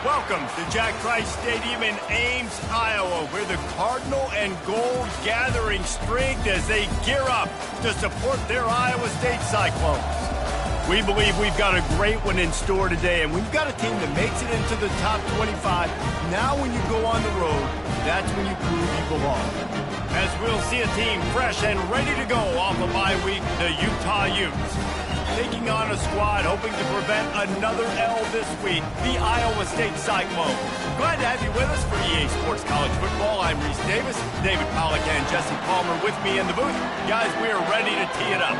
Welcome to Jack Trice Stadium in Ames, Iowa, where the Cardinal and Gold gathering strength as they gear up to support their Iowa State Cyclones. We believe we've got a great one in store today, and we've got a team that makes it into the top 25. Now when you go on the road, that's when you prove you belong. As we'll see a team fresh and ready to go off a bye week, the Utah Utes. Taking on a squad hoping to prevent another L this week, the Iowa State Cyclones. Glad to have you with us for EA Sports College Football. I'm Reese Davis, David Pollack and Jesse Palmer with me in the booth. Guys, we are ready to tee it up.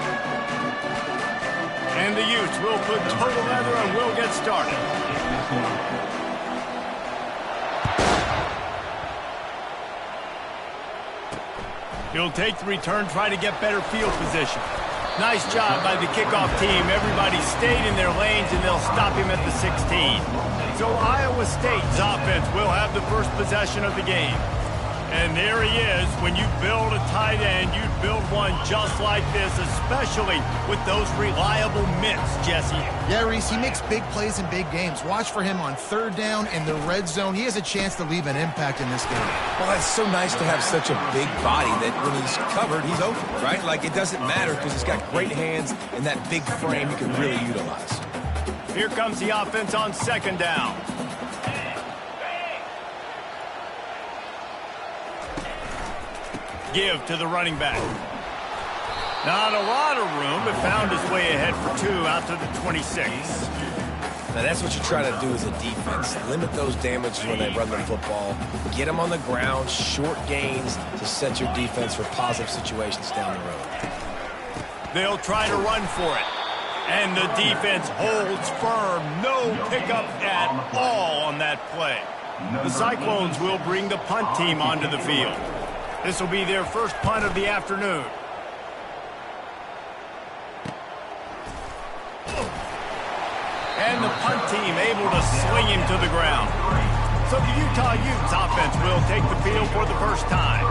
And the Utes will put total leather and we'll get started. He'll take the return, try to get better field position. Nice job by the kickoff team. Everybody stayed in their lanes, and they'll stop him at the 16. So Iowa State's offense will have the first possession of the game. And there he is. When you build a tight end, you build one just like this, especially with those reliable mitts, Jesse. Yeah, Reese, he makes big plays in big games. Watch for him on third down in the red zone. He has a chance to leave an impact in this game. Well, it's so nice to have such a big body that when he's covered, he's open, right? Like, it doesn't matter because he's got great hands and that big frame he can really utilize. Here comes the offense on second down. Give to the running back. Not a lot of room, but found his way ahead for two out to the 26. Now, that's what you try to do as a defense. Limit those damages when they run the football. Get them on the ground, short gains to set your defense for positive situations down the road. They'll try to run for it. And the defense holds firm. No pickup at all on that play. The Cyclones will bring the punt team onto the field. This will be their first punt of the afternoon. And the punt team able to sling him to the ground. So the Utah Utes offense will take the field for the first time.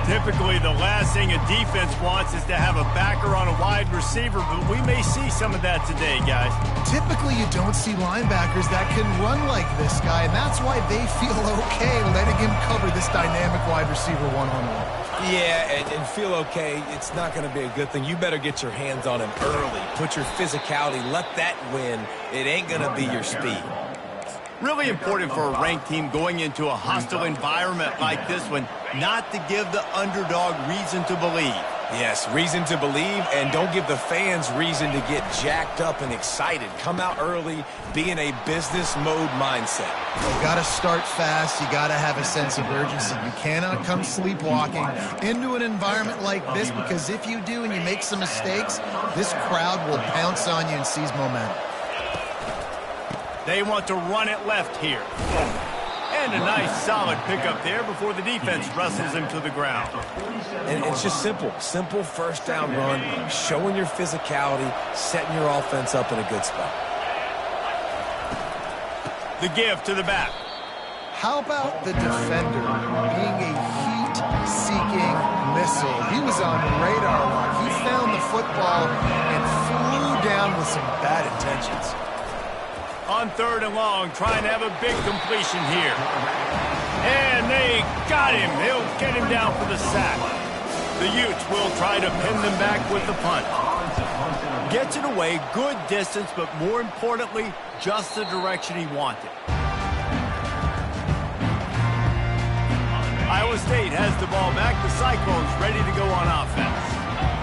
Typically, the last thing a defense wants is to have a backer on a wide receiver, but we may see some of that today, guys. Typically, you don't see linebackers that can run like this guy, and that's why they feel okay letting him cover this dynamic wide receiver one-on-one. Yeah, and feel okay, it's not going to be a good thing. You better get your hands on him early. Put your physicality, let that win. It ain't going to be your speed. Really important for a ranked team going into a hostile environment like this one, not to give the underdog reason to believe. Yes, reason to believe, and don't give the fans reason to get jacked up and excited. Come out early, be in a business mode mindset. You got to start fast. You got to have a sense of urgency. You cannot come sleepwalking into an environment like this, because if you do and you make some mistakes, this crowd will pounce on you and seize momentum. They want to run it left here. And a nice solid pickup there before the defense wrestles him to the ground. And it's just simple. Simple first down run, showing your physicality, setting your offense up in a good spot. The give to the back. How about the defender being a heat-seeking missile? He was on radar lock. He found the football and flew down with some bad intentions. On third and long, trying to have a big completion here. And they got him. He'll get him down for the sack. The Utes will try to pin them back with the punt. Gets it away, good distance, but more importantly, just the direction he wanted. Iowa State has the ball back. The Cyclones ready to go on offense.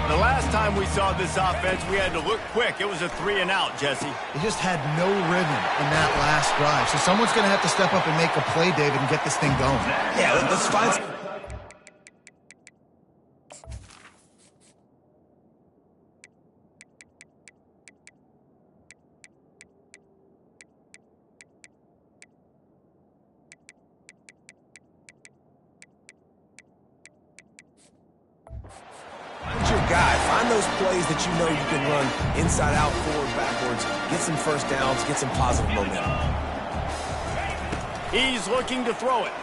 The last time we saw this offense, we had to look quick. It was a 3-and-out, Jesse. They just had no rhythm in that last drive. So someone's going to have to step up and make a play, David, and get this thing going. Yeah, let's find some. Guy. Find those plays that you know you can run inside out, forward, backwards, get some first downs, get some positive momentum. He's looking to throw it.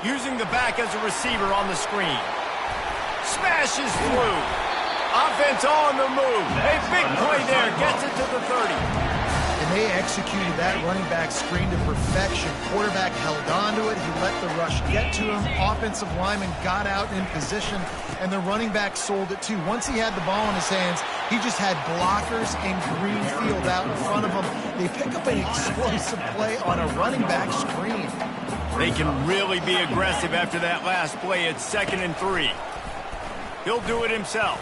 Using the back as a receiver on the screen. Smashes through. Offense on the move. A big play there. Gets it to the 30. And They executed that running back screen to perfection. Quarterback held on to it. He let the rush get to him. Offensive lineman got out in position, and the running back sold it too. Once he had the ball in his hands, he just had blockers and green field out in front of him. They pick up an explosive play on a running back screen. They can really be aggressive after that last play. It's 2nd and 3. He'll do it himself.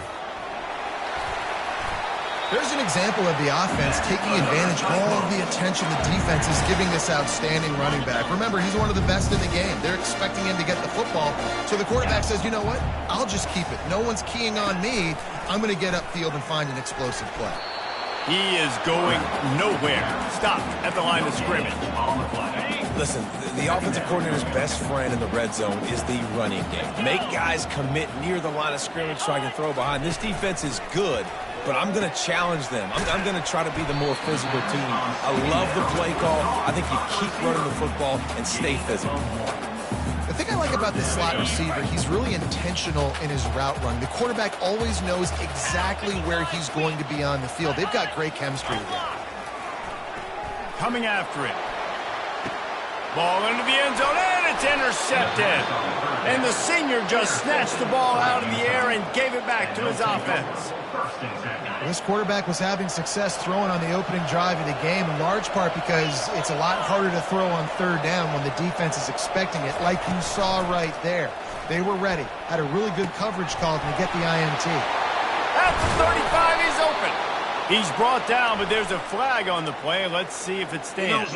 There's an example of the offense taking advantage of all of the attention the defense is giving this outstanding running back. Remember, he's one of the best in the game. They're expecting him to get the football. So the quarterback says, you know what? I'll just keep it. No one's keying on me. I'm going to get upfield and find an explosive play. He is going nowhere. Stopped at the line of scrimmage. Listen, the offensive coordinator's best friend in the red zone is the running game. Make guys commit near the line of scrimmage so I can throw behind. This defense is good, but I'm going to challenge them. I'm going to try to be the more physical team. I love the play call. I think you keep running the football and stay physical. The thing I like about this slot receiver, he's really intentional in his route run. The quarterback always knows exactly where he's going to be on the field. They've got great chemistry together. Coming after it. Ball into the end zone, and it's intercepted. And the senior just snatched the ball out of the air and gave it back to his offense. This quarterback was having success throwing on the opening drive of the game, in large part because it's a lot harder to throw on 3rd down when the defense is expecting it, like you saw right there. They were ready, had a really good coverage call to get the INT. At the 35, he's open. He's brought down, but there's a flag on the play. Let's see if it stands.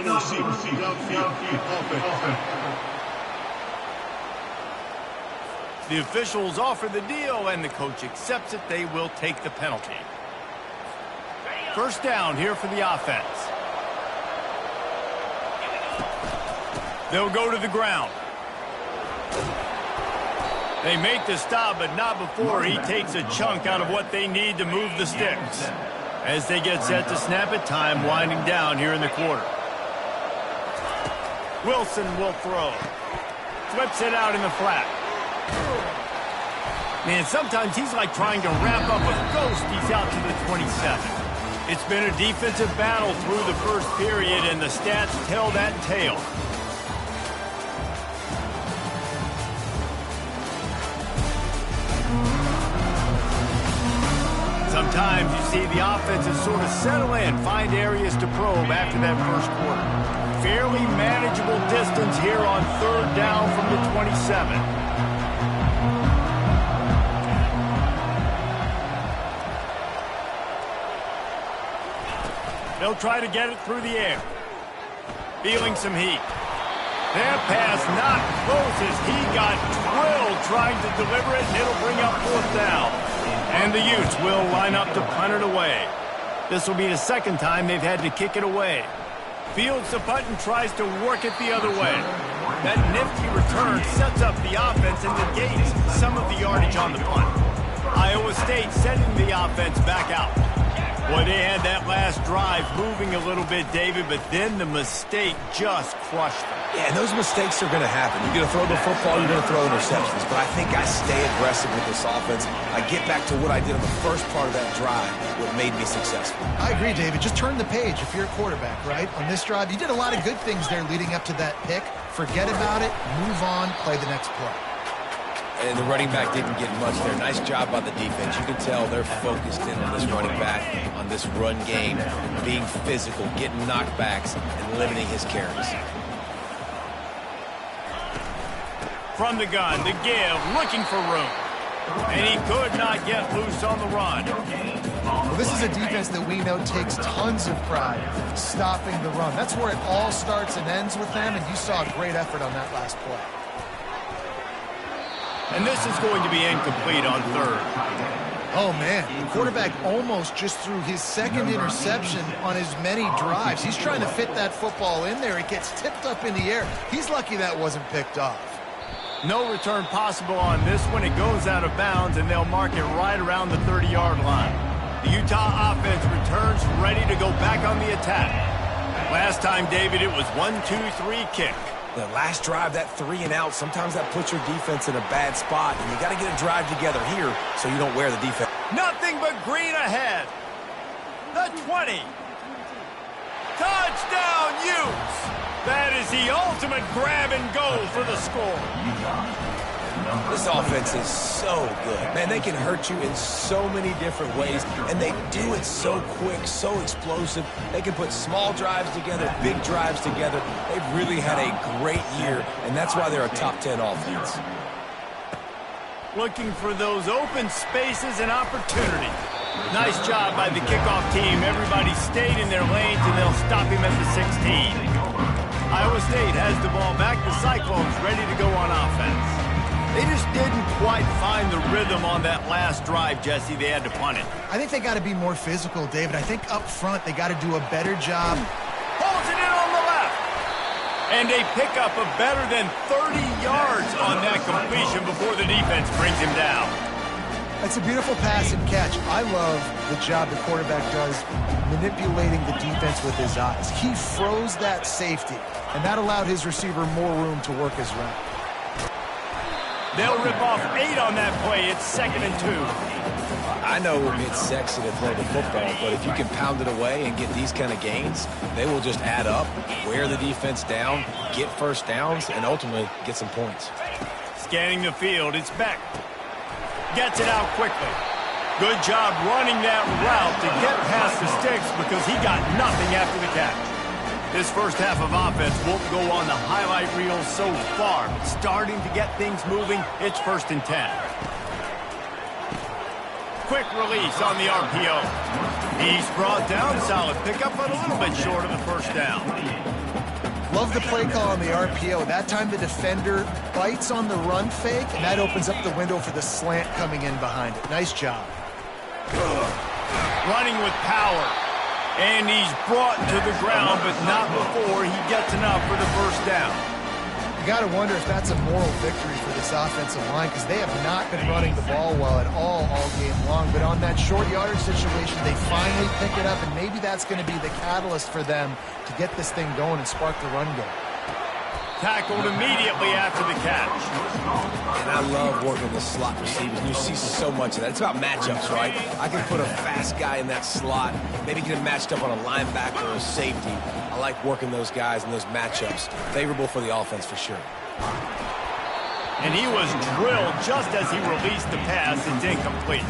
The officials offer the deal, and the coach accepts it. They will take the penalty. 1st down here for the offense. They'll go to the ground. They make the stop, but not before he takes a chunk out of what they need to move the sticks. As they get set to snap it, time winding down here in the quarter. Wilson will throw. Flips it out in the flat. Man, sometimes he's like trying to wrap up a ghost. He's out to the 27. It's been a defensive battle through the 1st period, and the stats tell that tale. Sometimes you see the offenses sort of settle in, find areas to probe after that 1st quarter. Fairly manageable distance here on 3rd down from the 27. They'll try to get it through the air. Feeling some heat. That pass not close as he got twirled trying to deliver it, and it'll bring up 4th down. And the Utes will line up to punt it away. This will be the 2nd time they've had to kick it away. Fields the punt and tries to work it the other way. That nifty return sets up the offense and negates some of the yardage on the punt. Iowa State sending the offense back out. Boy, they had that last drive moving a little bit, David, but then the mistake just crushed them. Yeah, and those mistakes are going to happen. You're going to throw the football, you're going to throw interceptions. But I think I stay aggressive with this offense. I get back to what I did on the first part of that drive, what made me successful. I agree, David. Just turn the page if you're a quarterback, right? On this drive, you did a lot of good things there leading up to that pick. Forget about it, move on, play the next play. And the running back didn't get much there. Nice job by the defense. You can tell they're focused in on this running back, on this run game, being physical, getting knockbacks, and limiting his carries. From the gun, the give, looking for room. And he could not get loose on the run. Well, this is a defense that we know takes tons of pride stopping the run. That's where it all starts and ends with them, and you saw a great effort on that last play. And this is going to be incomplete on 3rd. Oh, man, the quarterback almost just threw his 2nd interception on as many drives. He's trying to fit that football in there. It gets tipped up in the air. He's lucky that wasn't picked off. No return possible on this one. It goes out of bounds, and they'll mark it right around the 30-yard line. The Utah offense returns ready to go back on the attack. Last time, David, it was 1-2-3 kick. The last drive, that 3 and out, sometimes that puts your defense in a bad spot, and you got to get a drive together here so you don't wear the defense. Nothing but green ahead. The 20. To Touchdown, Utes! That is the ultimate grab and go for the score. This offense is so good. Man, they can hurt you in so many different ways, and they do it so quick, so explosive. They can put small drives together, big drives together. They've really had a great year, and that's why they're a top 10 offense. Looking for those open spaces and opportunities. Nice job by the kickoff team. Everybody stayed in their lanes, and they'll stop him at the 16. Iowa State has the ball back. The Cyclones ready to go on offense. They just didn't quite find the rhythm on that last drive, Jesse. They had to punt it. I think they got to be more physical, David. I think up front they got to do a better job. Holds it in on the left. And a pickup of better than 30 yards on that completion before the defense brings him down. That's a beautiful pass and catch. I love the job the quarterback does manipulating the defense with his eyes. He froze that safety, and that allowed his receiver more room to work his route. They'll rip off 8 on that play. It's 2nd and 2. I know it's sexy to throw the football, but if you can pound it away and get these kind of gains, they will just add up, wear the defense down, get first downs, and ultimately get some points. Scanning the field, it's Beck. Gets it out quickly. Good job running that route to get past the sticks because he got nothing after the catch. This first half of offense won't go on the highlight reel so far. Starting to get things moving, it's 1st and 10. Quick release on the RPO. He's brought down, solid pickup, but a little bit short of the first down. Love the play call on the RPO. That time the defender bites on the run fake, and that opens up the window for the slant coming in behind it. Nice job. Running with power. And he's brought to the ground, but not before he gets enough for the first down. You got to wonder if that's a moral victory for this offensive line because they have not been running the ball well at all game long. But on that short yardage situation, they finally pick it up, and maybe that's going to be the catalyst for them to get this thing going and spark the run game. Tackled immediately after the catch. And I love working the slot receivers. You see so much of that. It's about matchups, right? I can put a fast guy in that slot, maybe get him matched up on a linebacker or a safety. I like working those guys in those matchups. Favorable for the offense for sure. And he was drilled just as he released the pass. It's incomplete.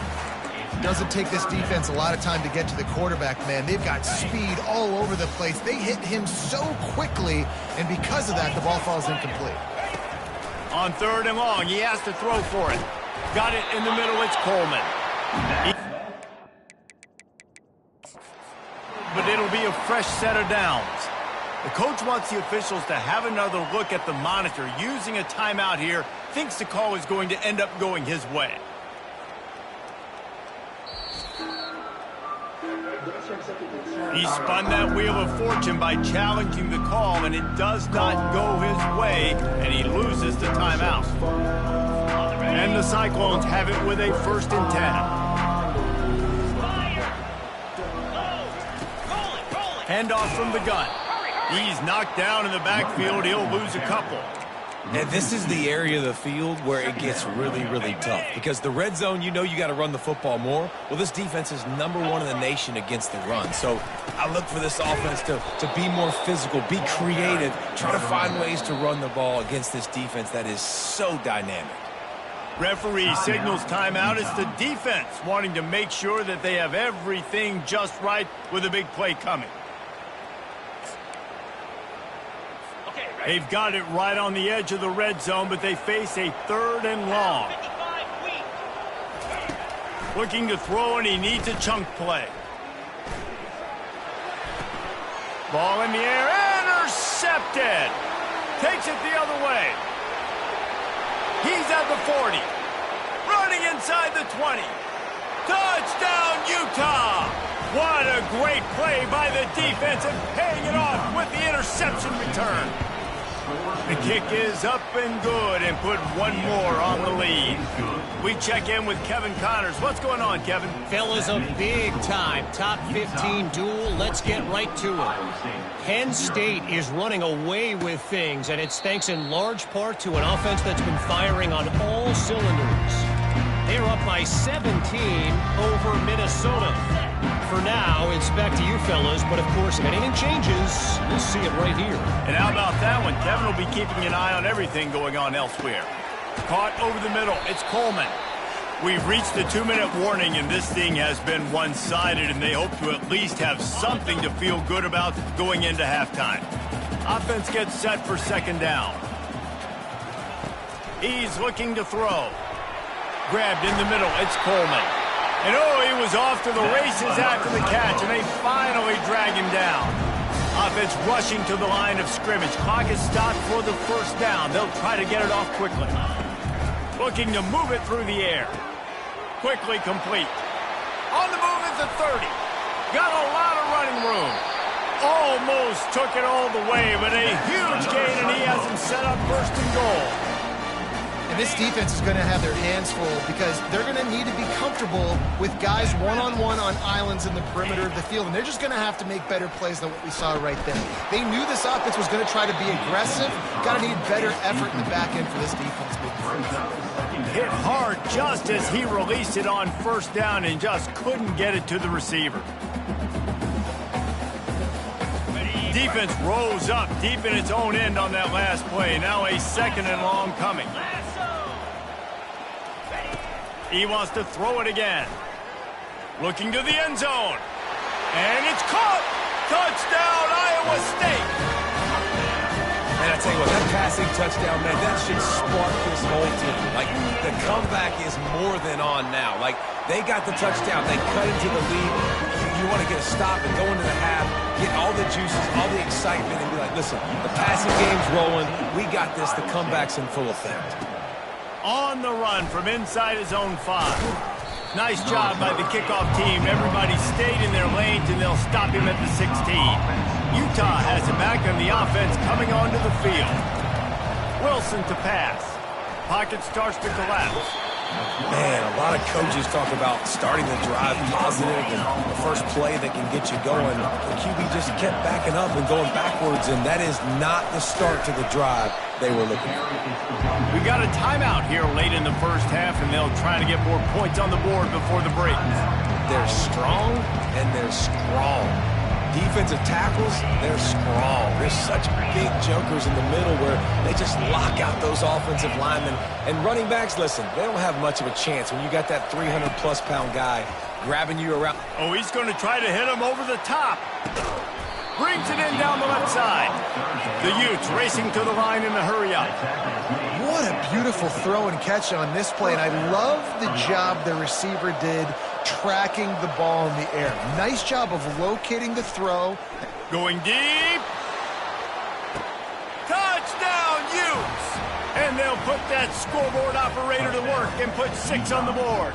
Doesn't take this defense a lot of time to get to the quarterback, man. They've got speed all over the place. They hit him so quickly, and because of that, the ball falls incomplete. On 3rd and long, he has to throw for it. Got it in the middle, it's Coleman. But it'll be a fresh set of downs. The coach wants the officials to have another look at the monitor. Using a timeout here, thinks the call is going to end up going his way. He spun that wheel of fortune by challenging the call, and it does not go his way, and he loses the timeout. And the Cyclones have it with a 1st and 10. Handoff from the gun. He's knocked down in the backfield. He'll lose a couple. And this is the area of the field where it gets really, really tough. Because the red zone, you know you got to run the football more. Well, this defense is #1 in the nation against the run. So I look for this offense to be more physical, be creative, try to find ways to run the ball against this defense that is so dynamic. Referee signals timeout. It's the defense wanting to make sure that they have everything just right with a big play coming. They've got it right on the edge of the red zone, but they face a 3rd and long. Looking to throw, and he needs a chunk play. Ball in the air, intercepted. Takes it the other way. He's at the 40. Running inside the 20. Touchdown, Utah! What a great play by the defense and paying it off with the interception return. The kick is up and good and put one more on the lead. We check in with Kevin Connors. What's going on, Kevin? Fellas, a big-time top 15 duel. Let's get right to it. Penn State is running away with things, and it's thanks in large part to an offense that's been firing on all cylinders. They're up by 17 over Minnesota. For now, it's back to you fellas, but of course, if anything changes, you'll see it right here. And how about that one? Kevin will be keeping an eye on everything going on elsewhere. Caught over the middle. It's Coleman. We've reached the 2-minute warning, and this thing has been one-sided, and they hope to at least have something to feel good about going into halftime. Offense gets set for second down. He's looking to throw. Grabbed in the middle. It's Coleman. And he was off to the races after the catch, and they finally drag him down. Offense rushing to the line of scrimmage. Clock is stopped for the first down. They'll try to get it off quickly. Looking to move it through the air. Quickly complete. On the move at the 30. Got a lot of running room. Almost took it all the way, but a huge gain, and he has him set up first and goal. And this defense is going to have their hands full because they're going to need to be comfortable with guys one-on-one on islands in the perimeter of the field, and they're just going to have to make better plays than what we saw right there. They knew this offense was going to try to be aggressive. Got to need better effort in the back end for this defense. Hit hard just as he released it on first down and just couldn't get it to the receiver. Defense rose up deep in its own end on that last play. Now a second and long coming. He wants to throw it again. Looking to the end zone. And it's caught. Touchdown, Iowa State. And I tell you what, that passing touchdown, man, that should spark this whole team. Like, the comeback is more than on now. Like, they got the touchdown. They cut into the lead. You want to get a stop and go into the half, get all the juices, all the excitement, and be like, listen, the passing game's rolling. We got this. The comeback's in full effect. On the run from inside his own 5. Nice job by the kickoff team. Everybody stayed in their lanes, and they'll stop him at the 16. Utah has it back on the offense coming onto the field. Wilson to pass. Pocket starts to collapse. Man, a lot of coaches talk about starting the drive positive and the first play that can get you going. The QB just kept backing up and going backwards, and that is not the start to the drive they were looking for. We got a timeout here late in the first half, and they'll try to get more points on the board before the break. They're strong, and they're strong. Defensive tackles, they're strong. There's such big jokers in the middle where they just lock out those offensive linemen. And running backs, listen, they don't have much of a chance when you got that 300-plus-pound guy grabbing you around. Oh, he's going to try to hit him over the top. Brings it in down the left side. The Utes racing to the line in a hurry-up. What a beautiful throw and catch on this play, and I love the job the receiver did tracking the ball in the air. Nice job of locating the throw. Going deep. Touchdown, Utes! And they'll put that scoreboard operator to work and put 6 on the board.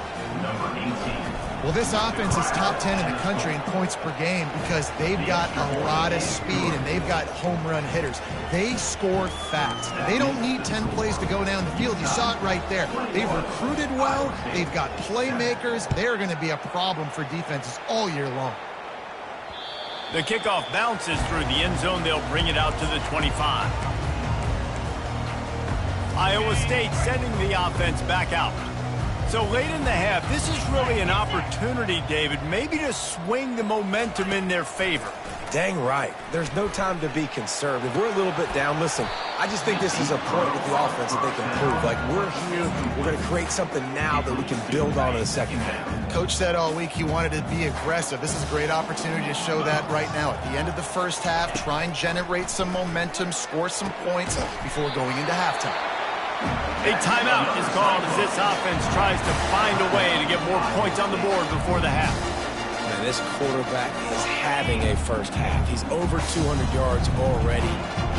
Well, this offense is top 10 in the country in points per game because they've got a lot of speed and they've got home run hitters. They score fast. They don't need 10 plays to go down the field. You saw it right there. They've recruited well. They've got playmakers. They're going to be a problem for defenses all year long. The kickoff bounces through the end zone. They'll bring it out to the 25. Iowa State sending the offense back out. So late in the half, this is really an opportunity, David, maybe to swing the momentum in their favor. Dang right. There's no time to be conservative. We're a little bit down. Listen, I just think this is a point with the offense that they can prove. Like, we're here, we're going to create something now that we can build on in the second half. Coach said all week he wanted to be aggressive. This is a great opportunity to show that right now. At the end of the first half, try and generate some momentum, score some points before going into halftime. A timeout is called as this offense tries to find a way to get more points on the board before the half. Man, this quarterback is having a first half. He's over 200 yards already,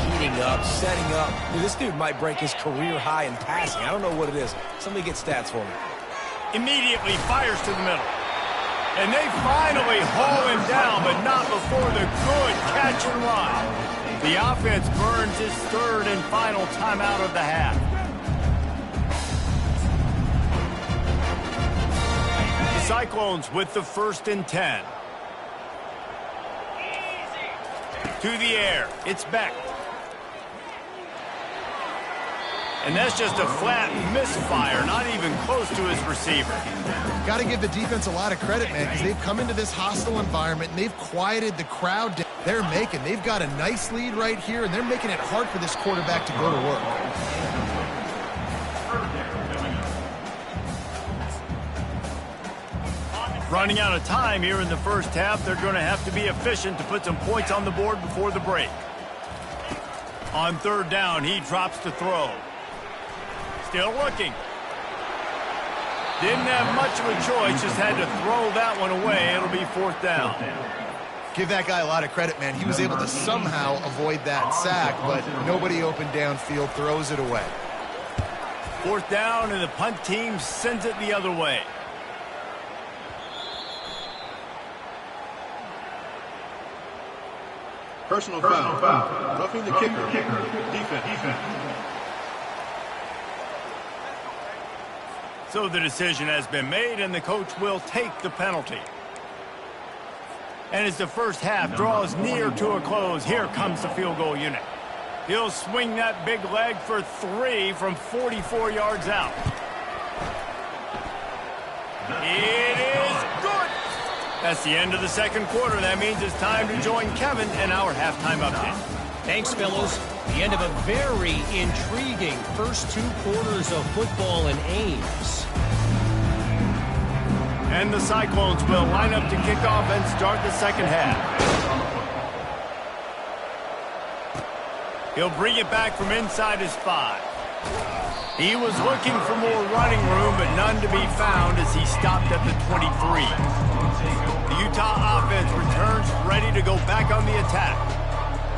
heating up, setting up. Dude, this dude might break his career high in passing. I don't know what it is. Somebody get stats for me. Immediately fires to the middle. And they finally haul him down, but not before the good catch and run. The offense burns his third and final timeout of the half. Cyclones with the 1st and 10. To the air. It's Beck. And that's just a flat misfire, not even close to his receiver. Got to give the defense a lot of credit, man, because they've come into this hostile environment and they've quieted the crowd down. They've got a nice lead right here, and they're making it hard for this quarterback to go to work. Running out of time here in the first half, they're going to have to be efficient to put some points on the board before the break. On third down, he drops to throw. Still looking. Didn't have much of a choice, just had to throw that one away. It'll be fourth down. Give that guy a lot of credit, man. He was able to somehow avoid that sack, but nobody open downfield, throws it away. Fourth down, and the punt team sends it the other way. Personal foul. Roughing the kicker. Defense. So the decision has been made, and the coach will take the penalty. And as the first half draws near to a close, here comes the field goal unit. He'll swing that big leg for 3 from 44 yards out. It is good. That's the end of the second quarter. That means it's time to join Kevin in our halftime update. Thanks, fellas. The end of a very intriguing first 2 quarters of football in Ames. And the Cyclones will line up to kick off and start the second half. He'll bring it back from inside his 5. He was looking for more running room, but none to be found as he stopped at the 23. The Utah offense returns ready to go back on the attack.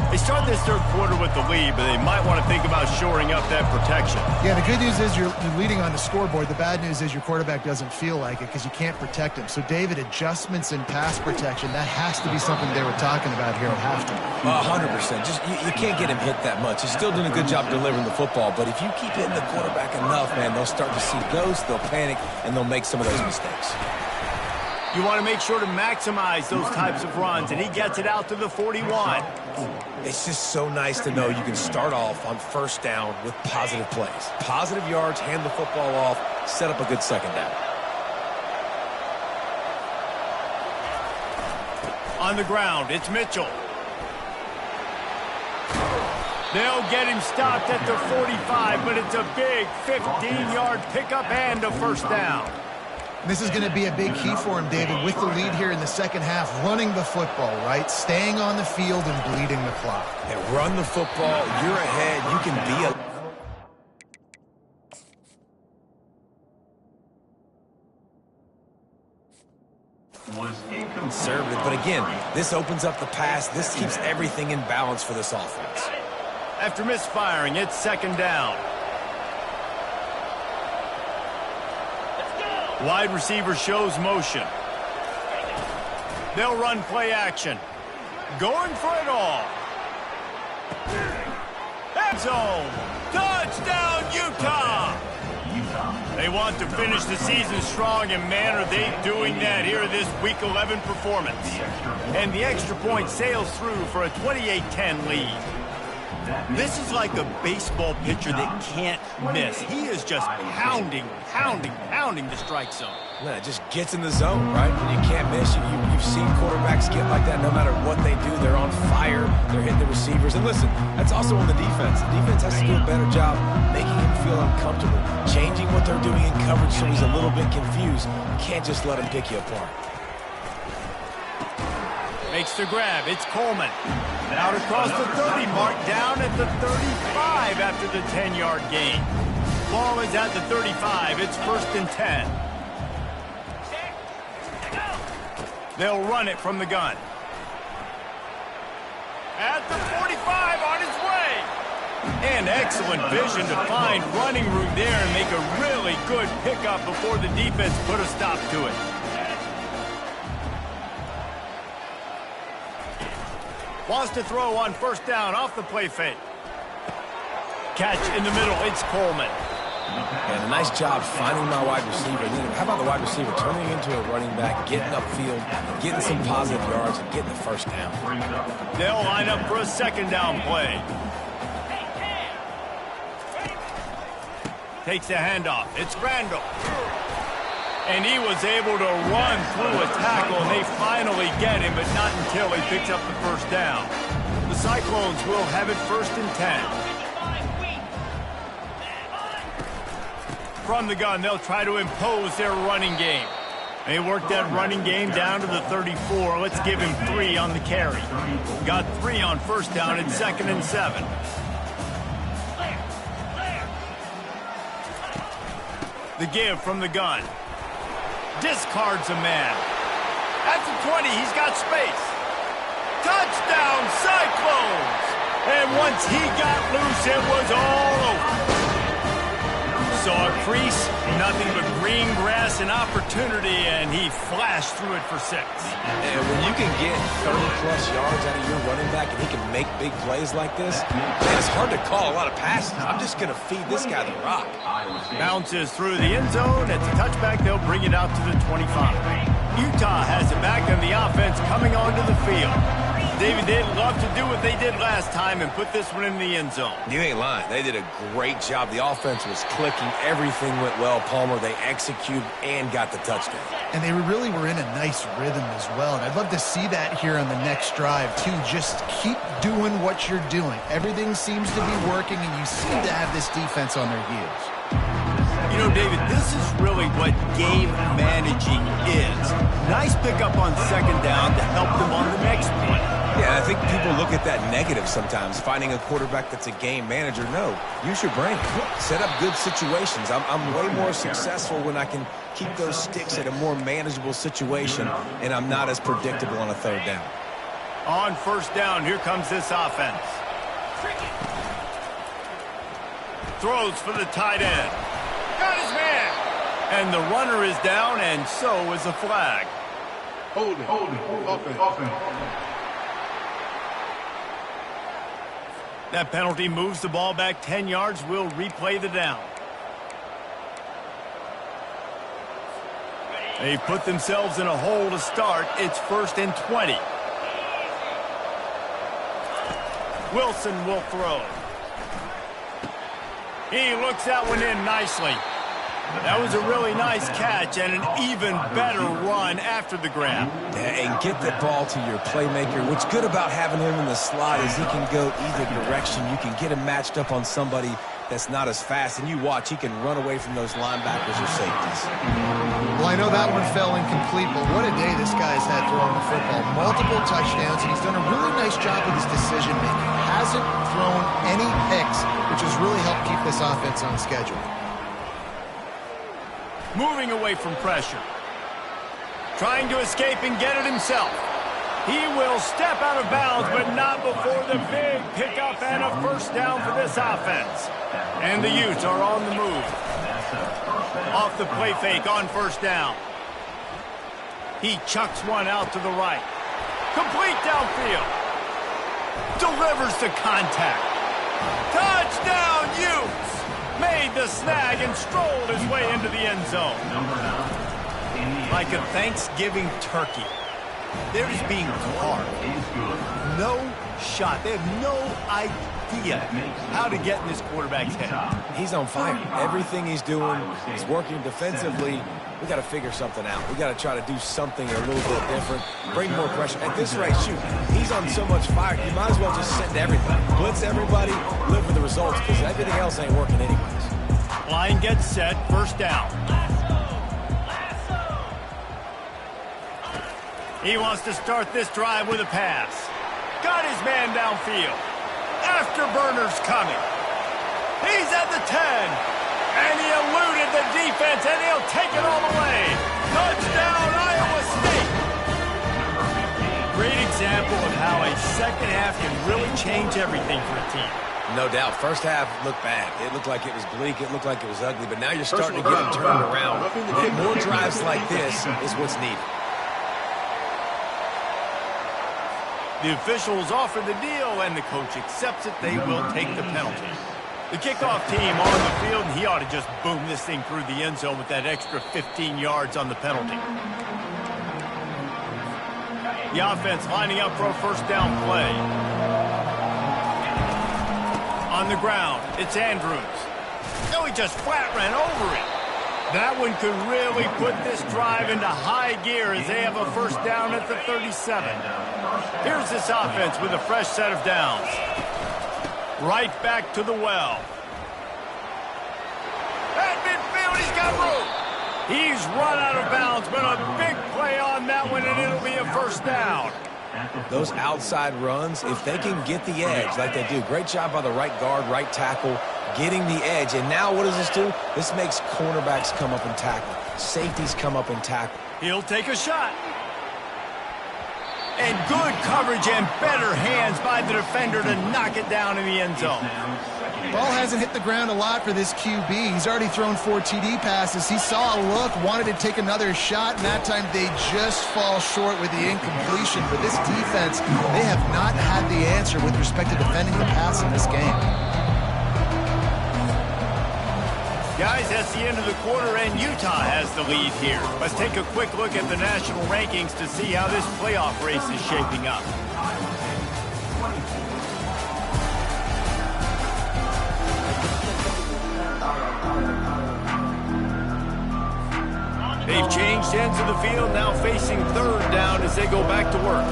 They start this third quarter with the lead, but they might want to think about shoring up that protection. Yeah, the good news is you're leading on the scoreboard. The bad news is your quarterback doesn't feel like it because you can't protect him. So, David, adjustments in pass protection, that has to be something they were talking about here at halftime. 100%. Just you can't get him hit that much. He's still doing a good job delivering the football, but if you keep hitting the quarterback enough, man, they'll start to see ghosts, they'll panic, and they'll make some of those mistakes. You want to make sure to maximize those types of runs, and he gets it out to the 41. It's just so nice to know you can start off on first down with positive plays. Positive yards, hand the football off, set up a good second down. On the ground, it's Mitchell. They'll get him stopped at the 45, but it's a big 15-yard pickup and a first down. This is going to be a big key for him, David, with the lead here in the second half, running the football, right? Staying on the field and bleeding the clock. And run the football, you're ahead, you can be a conservative, but again, this opens up the pass. This keeps everything in balance for this offense. After misfiring, it's second down. Wide receiver shows motion. They'll run play action. Going for it all. End zone. Touchdown, Utah! They want to finish the season strong, and man, are they doing that here in this Week 11 performance. And the extra point sails through for a 28-10 lead. This is like a baseball pitcher that can't miss. He is just pounding the strike zone. Yeah, it just gets in the zone, right? You can't miss. You've seen quarterbacks get like that no matter what they do. They're on fire. They're hitting the receivers. And listen, that's also on the defense. The defense has to do a better job making him feel uncomfortable, changing what they're doing in coverage so he's a little bit confused. You can't just let him pick you apart. Makes the grab. It's Coleman. Out across the 30 mark, down at the 35 after the 10-yard gain. Ball is at the 35. It's 1st and 10. They'll run it from the gun. At the 45, on his way. And excellent vision to find running room there and make a really good pickup before the defense put a stop to it. Wants to throw on first down off the play fake. Catch in the middle. It's Coleman. And a nice job finding my wide receiver. How about the wide receiver turning into a running back, getting upfield, getting some positive yards, and getting the first down. They'll line up for a second down play. Takes the handoff. It's Randall. And he was able to run through a tackle, and they finally get him, but not until he picks up the first down. The Cyclones will have it 1st and 10. From the gun, they'll try to impose their running game. They work that running game down to the 34. Let's give him 3 on the carry. Got 3 on first down. It's 2nd and 7. The give from the gun. Discards a man. At the 20, he's got space. Touchdown, Cyclones! And once he got loose, it was all over. Saw a crease, nothing but green grass and opportunity, and he flashed through it for 6. And when you can get 30-plus yards out of your running back and he can make big plays like this, man, it's hard to call a lot of passes. I'm just going to feed this guy the rock. Bounces through the end zone. It's a touchback. They'll bring it out to the 25. Utah has it back, and the offense coming onto the field. David, they'd love to do what they did last time and put this one in the end zone. You ain't lying. They did a great job. The offense was clicking. Everything went well, Palmer. They executed and got the touchdown. And they really were in a nice rhythm as well. And I'd love to see that here on the next drive, too. Just keep doing what you're doing. Everything seems to be working, and you seem to have this defense on their heels. You know, David, this is really what game managing is. Nice pickup on 2nd down to help them on the next play. Yeah, I think people look at that negative sometimes, finding a quarterback that's a game manager. No, use your brain. Set up good situations. I'm way more successful when I can keep those sticks at a more manageable situation, and I'm not as predictable on a 3rd down. On 1st down, here comes this offense. Throws for the tight end. Got his man. And the runner is down, and so is the flag. Holding. Offense. That penalty moves the ball back 10 yards. We'll replay the down. They've put themselves in a hole to start. It's 1st and 20. Wilson will throw. He looks that one in nicely. That was a really nice catch and an even better run after the grab. Yeah, and get the ball to your playmaker. What's good about having him in the slot is he can go either direction. You can get him matched up on somebody that's not as fast, and you watch, he can run away from those linebackers or safeties. Well, I know that one fell incomplete, but what a day this guy's had throwing the football. Multiple touchdowns, and he's done a really nice job with his decision-making. Hasn't thrown any picks, which has really helped keep this offense on schedule. Moving away from pressure. Trying to escape and get it himself. He will step out of bounds, but not before the big pickup and a 1st down for this offense. And the Utes are on the move. Off the play fake on 1st down. He chucks one out to the right. Complete downfield. Delivers the contact. Touchdown, Utes! Made the snag and strolled his way into the end zone. Like a Thanksgiving turkey. They're just being carved. No shot. They have no idea how to get in this quarterback's head. He's on fire. Everything he's doing is working defensively. We got to figure something out. We got to try to do something a little bit different. Bring more pressure. At this rate, shoot, he's on so much fire. You might as well just send everything. Blitz everybody, live for the results, because everything else ain't working anyways. Line gets set, 1st down. He wants to start this drive with a pass. Got his man downfield. Afterburner's coming. He's at the 10. And he eluded the defense, and he'll take it all the way. Touchdown, Iowa State. Great example of how a 2nd half can really change everything for a team. No doubt. First half looked bad. It looked like it was bleak. It looked like it was ugly. But now you're starting to get them turned around. And more drives like this is what's needed. The officials offer the deal, and the coach accepts it. They will take the penalty. The kickoff team on the field, and he ought to just boom this thing through the end zone with that extra 15 yards on the penalty. The offense lining up for a 1st down play. On the ground, it's Andrews. No, he just flat ran over it. That one could really put this drive into high gear as they have a first down at the 37. Here's this offense with a fresh set of downs. Right back to the well. At midfield, he's got room. He's run out of bounds, but a big play on that one, and it'll be a first down. Those outside runs, if they can get the edge like they do, great job by the right guard, right tackle, getting the edge. And now what does this do? This makes cornerbacks come up and tackle. Safeties come up and tackle. He'll take a shot. And good coverage and better hands by the defender to knock it down in the end zone. Ball hasn't hit the ground a lot for this QB. He's already thrown 4 TD passes. He saw a look, wanted to take another shot, and that time they just fall short with the incompletion. But this defense, they have not had the answer with respect to defending the pass in this game. Guys, that's the end of the quarter, and Utah has the lead here. Let's take a quick look at the national rankings to see how this playoff race is shaping up. They've changed ends of the field, now facing third down as they go back to work.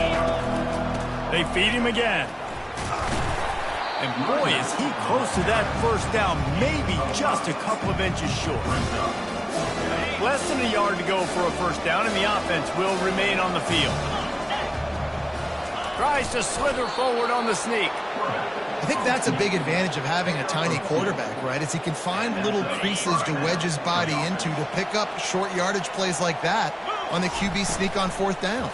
They feed him again. And boy, is he close to that first down, maybe just a couple of inches short. Less than a yard to go for a first down, and the offense will remain on the field. Tries to slither forward on the sneak. I think that's a big advantage of having a tiny quarterback, right? Is he can find little creases to wedge his body into to pick up short yardage plays like that on the QB sneak on fourth down.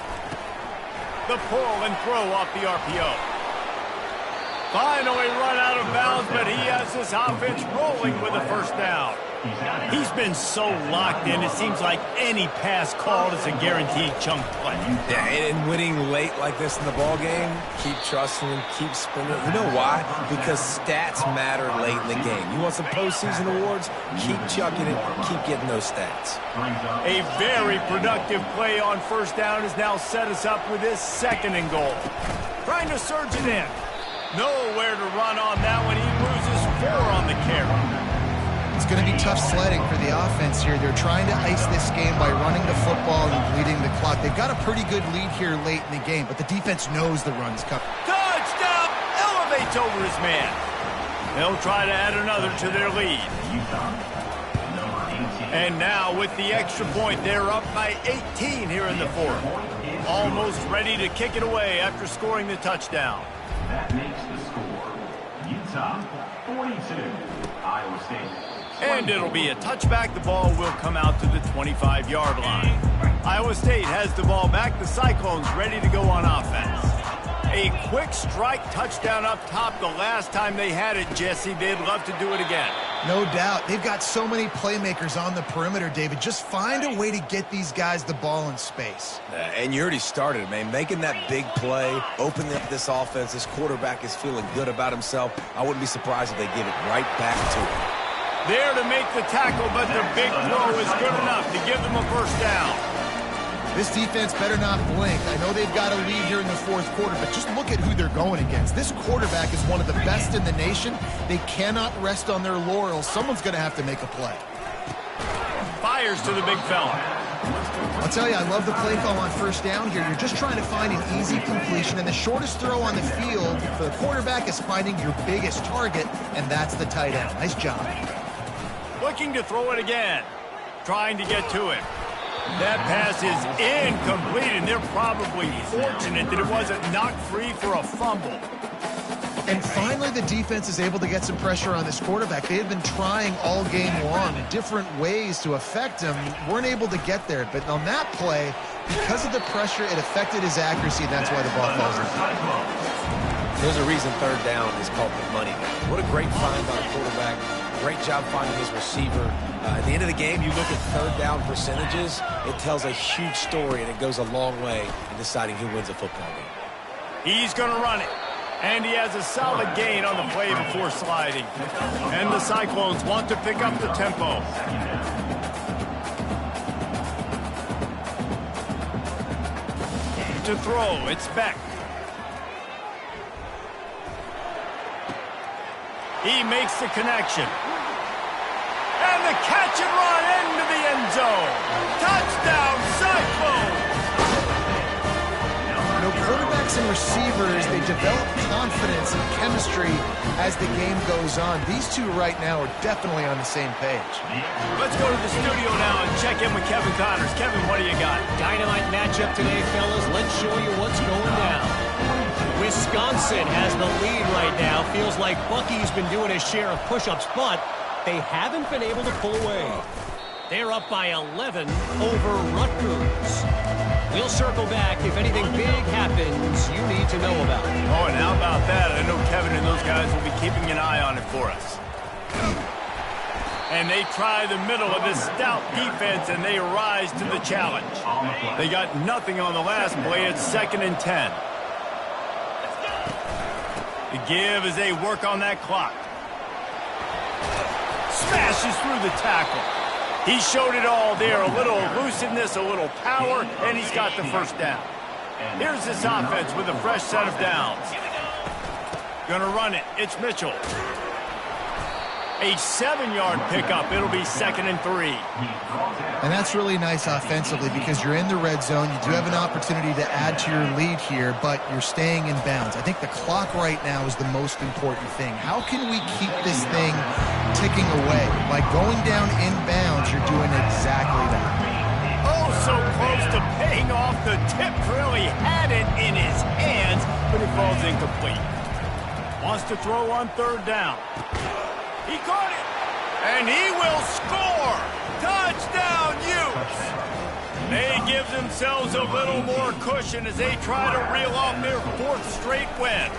The pull and throw off the RPO. Finally run out of bounds, but he has this offense rolling with a first down. He's been so locked in, it seems like any pass called is a guaranteed chunk play. Yeah, and winning late like this in the ball game, keep trusting him, keep spinning. You know why? Because stats matter late in the game. You want some postseason awards? Keep chucking it, keep getting those stats. A very productive play on first down has now set us up with this second and goal. Trying to surge it in. Nowhere to run on that one. He loses 4 on the carry. It's going to be tough sledding for the offense here. They're trying to ice this game by running the football and bleeding the clock. They've got a pretty good lead here late in the game, but the defense knows the run's coming. Touchdown! Elevates over his man. They'll try to add another to their lead. And now with the extra point, they're up by 18 here in the fourth. Almost ready to kick it away after scoring the touchdown. That makes the score Utah 42, Iowa State. And it'll be a touchback. The ball will come out to the 25-yard line. Iowa State has the ball back. The Cyclones ready to go on offense. A quick strike touchdown up top the last time they had it, Jesse. They'd love to do it again. No doubt. They've got so many playmakers on the perimeter, David. Just find a way to get these guys the ball in space. And you already started, man. Making that big play, opening up this offense. This quarterback is feeling good about himself. I wouldn't be surprised if they give it right back to him. There to make the tackle, but the big throw is good enough to give them a first down. This defense better not blink. I know they've got a lead here in the fourth quarter, but just look at who they're going against. This quarterback is one of the best in the nation. They cannot rest on their laurels. Someone's going to have to make a play. Fires to the big fella. I'll tell you, I love the play call on first down here. You're just trying to find an easy completion, and the shortest throw on the field for the quarterback is finding your biggest target, and that's the tight end. Nice job. Looking to throw it again. Trying to get to it. That pass is incomplete, and they're probably fortunate that it wasn't knocked free for a fumble. And finally, the defense is able to get some pressure on this quarterback. They had been trying all game long different ways to affect him. Weren't able to get there. But on that play, because of the pressure, it affected his accuracy, and that's why the ball falls in. There's a reason third down is called the money down. What a great find by the quarterback. Great job finding his receiver. At the end of the game, you look at third down percentages, it tells a huge story, and it goes a long way in deciding who wins a football game. He's going to run it. And he has a solid gain on the play before sliding. And the Cyclones want to pick up the tempo. To throw, it's Beck. He makes the connection. And the catch and run into the end zone. Touchdown, Cyclones! You know, quarterbacks and receivers, they develop confidence and chemistry as the game goes on. These two right now are definitely on the same page. Let's go to the studio now and check in with Kevin Connors. Kevin, what do you got? Dynamite matchup today, fellas. Let's show you what's going down. Wisconsin has the lead right now. Feels like Bucky's been doing his share of push-ups, but they haven't been able to pull away. They're up by 11 over Rutgers. We'll circle back if anything big happens you need to know about. Oh, and how about that? I know Kevin and those guys will be keeping an eye on it for us. And they try the middle of this stout defense, and they rise to the challenge. They got nothing on the last play. It's 2nd and 10. The give as they work on that clock. Smashes through the tackle. He showed it all there. A little elusiveness, a little power, and he's got the first down. Here's this offense with a fresh set of downs. Gonna run it. It's Mitchell. A 7-yard pickup. It'll be 2nd and 3. And that's really nice offensively because you're in the red zone. You do have an opportunity to add to your lead here, but you're staying in bounds. I think the clock right now is the most important thing. How can we keep this thing ticking away? By going down in bounds, you're doing exactly that. Oh, so close to paying off. The tip really had it in his hands, but it falls incomplete. Wants to throw on 3rd down. He caught it, and he will score. Touchdown, Utes. They give themselves a little more cushion as they try to reel off their 4th straight win.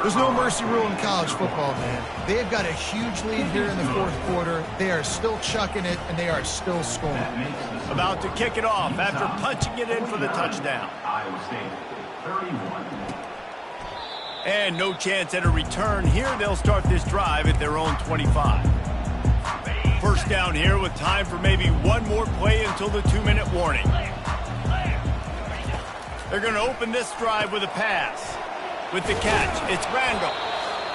There's no mercy rule in college football, man. They've got a huge lead here in the 4th quarter. They are still chucking it, and they are still scoring. About to kick it off after punching it in for the touchdown. And no chance at a return here. They'll start this drive at their own 25. First down here with time for maybe one more play until the 2-minute warning. They're going to open this drive with a pass. With the catch, it's Randall.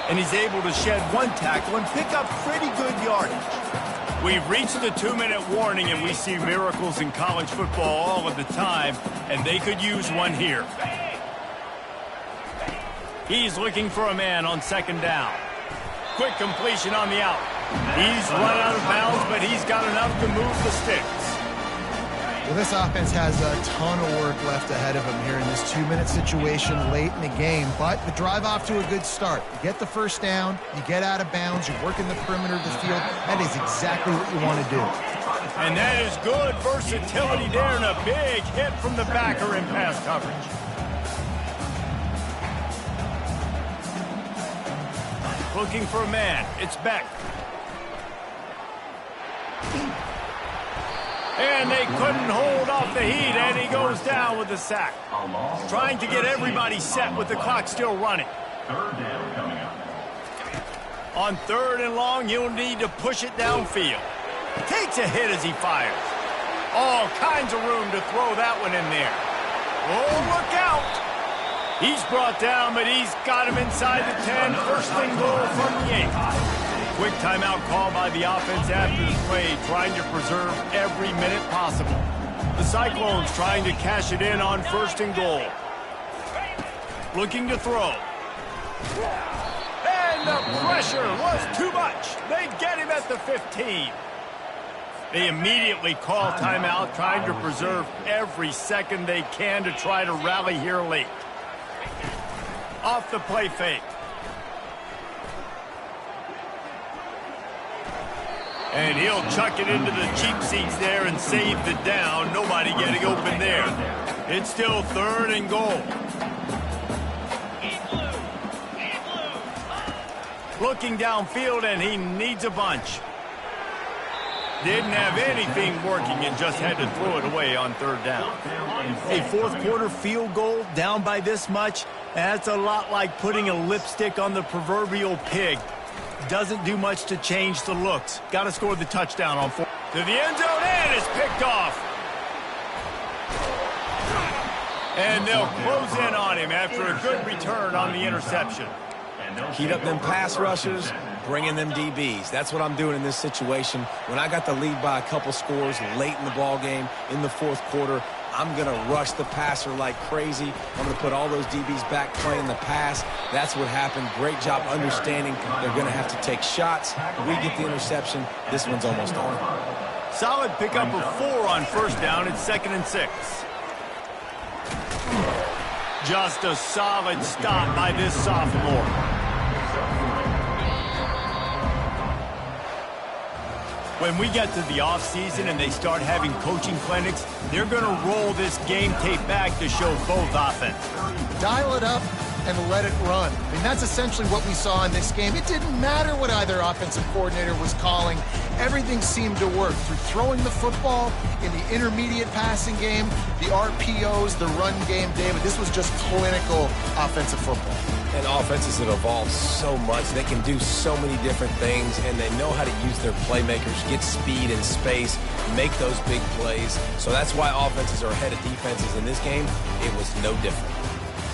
And he's able to shed one tackle and pick up pretty good yardage. We've reached the 2-minute warning, and we see miracles in college football all of the time, and they could use one here. He's looking for a man on 2nd down. Quick completion on the out. He's run out of bounds, but he's got enough to move the sticks. Well, this offense has a ton of work left ahead of them here in this 2-minute situation late in the game, but the drive off to a good start. You get the first down, you get out of bounds, you work in the perimeter of the field. That is exactly what you want to do. And that is good versatility there, and a big hit from the backer in pass coverage. Looking for a man. It's Beck. And they couldn't hold off the heat, and he goes down with the sack. Trying to get everybody set with the clock still running. On 3rd and long, he'll need to push it downfield. Takes a hit as he fires. All kinds of room to throw that one in there. Oh, look out! He's brought down, but he's got him inside the 10. First and goal from the 8. Quick timeout call by the offense after the play, trying to preserve every minute possible. The Cyclones trying to cash it in on 1st and goal. Looking to throw. And the pressure was too much. They get him at the 15. They immediately call timeout, trying to preserve every second they can to try to rally here late. Off the play fake. And he'll chuck it into the cheap seats there and save the down. Nobody getting open there. It's still 3rd and goal. Looking downfield, and he needs a bunch. Didn't have anything working and just had to throw it away on 3rd down. A 4th quarter field goal down by this much, that's a lot like putting a lipstick on the proverbial pig. Doesn't do much to change the looks. Got to score the touchdown on 4th. To the end zone, and it's picked off. And they'll close in on him after a good return on the interception. Heat up them pass rushers. bringing them DBs. That's what I'm doing in this situation. When I got the lead by a couple scores late in the ball game, in the fourth quarter, I'm going to rush the passer like crazy. I'm going to put all those DBs back playing the pass. That's what happened. Great job understanding they're going to have to take shots. We get the interception. This one's almost over. Solid pickup of 4 on first down. It's 2nd and 6. Just a solid stop by this sophomore. When we get to the offseason and they start having coaching clinics, they're going to roll this game tape back to show both offense. Dial it up and let it run. I mean, that's essentially what we saw in this game. It didn't matter what either offensive coordinator was calling. Everything seemed to work through throwing the football in the intermediate passing game, the RPOs, the run game, David. This was just clinical offensive football. And offenses have evolved so much. They can do so many different things, and they know how to use their playmakers, get speed and space, make those big plays. So that's why offenses are ahead of defenses in this game. It was no different.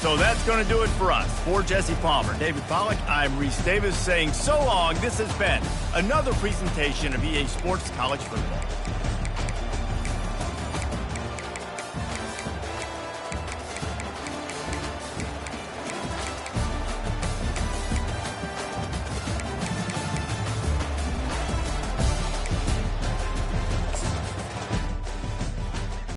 So that's going to do it for us. For Jesse Palmer, David Pollack, I'm Reese Davis saying so long. This has been another presentation of EA Sports College Football.